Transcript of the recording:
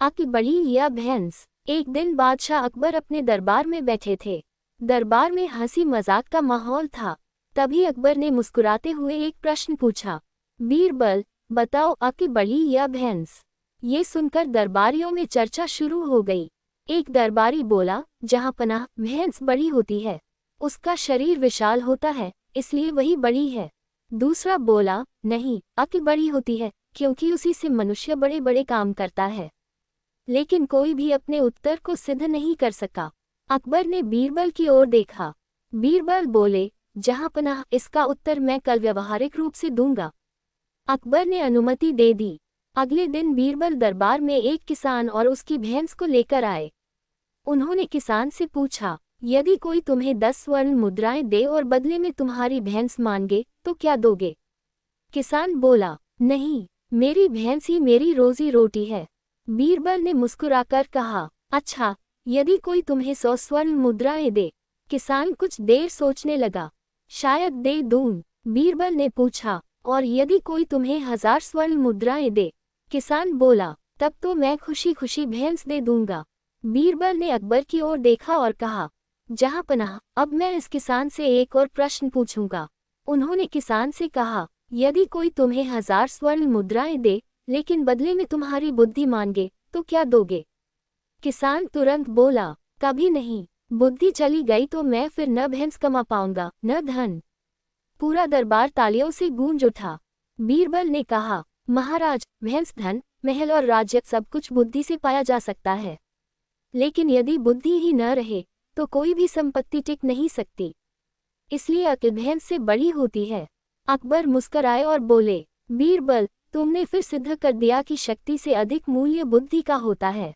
आकी बड़ी या भैंस। एक दिन बादशाह अकबर अपने दरबार में बैठे थे। दरबार में हंसी मजाक का माहौल था। तभी अकबर ने मुस्कुराते हुए एक प्रश्न पूछा, बीरबल, बताओ आकी बड़ी या भैंस। ये सुनकर दरबारियों में चर्चा शुरू हो गई। एक दरबारी बोला, जहाँ पनाह भैंस बड़ी होती है, उसका शरीर विशाल होता है, इसलिए वही बड़ी है। दूसरा बोला, नहीं, आकी बड़ी होती है, क्योंकि उसी से मनुष्य बड़े बड़े काम करता है। लेकिन कोई भी अपने उत्तर को सिद्ध नहीं कर सका। अकबर ने बीरबल की ओर देखा। बीरबल बोले, जहाँ पनाह इसका उत्तर मैं कल व्यवहारिक रूप से दूंगा। अकबर ने अनुमति दे दी। अगले दिन बीरबल दरबार में एक किसान और उसकी भैंस को लेकर आए। उन्होंने किसान से पूछा, यदि कोई तुम्हें 10 स्वर्ण मुद्राएं दे और बदले में तुम्हारी भैंस मांगे तो क्या दोगे? किसान बोला, नहीं, मेरी भैंस ही मेरी रोजी रोटी है। बीरबल ने मुस्कुराकर कहा, अच्छा, यदि कोई तुम्हें 100 स्वर्ण मुद्राएं दे? किसान कुछ देर सोचने लगा, शायद दे दूं। बीरबल ने पूछा, और यदि कोई तुम्हें 1000 स्वर्ण मुद्राएं दे? किसान बोला, तब तो मैं खुशी खुशी भैंस दे दूंगा। बीरबल ने अकबर की ओर देखा और कहा, जहाँ पनाह, अब मैं इस किसान से एक और प्रश्न पूछूंगा। उन्होंने किसान से कहा, यदि कोई तुम्हें 1000 स्वर्ण मुद्राएं दे, लेकिन बदले में तुम्हारी बुद्धि मांगे, तो क्या दोगे? किसान तुरंत बोला, कभी नहीं, बुद्धि चली गई तो मैं फिर न भैंस कमा पाऊंगा न धन। पूरा दरबार तालियों से गूंज उठा। बीरबल ने कहा, महाराज, भैंस, धन, महल और राज्य सब कुछ बुद्धि से पाया जा सकता है, लेकिन यदि बुद्धि ही न रहे तो कोई भी संपत्ति टिक नहीं सकती। इसलिए अक्ल भैंस से बड़ी होती है। अकबर मुस्कुराए और बोले, बीरबल, तुमने फिर सिद्ध कर दिया कि शक्ति से अधिक मूल्य बुद्धि का होता है।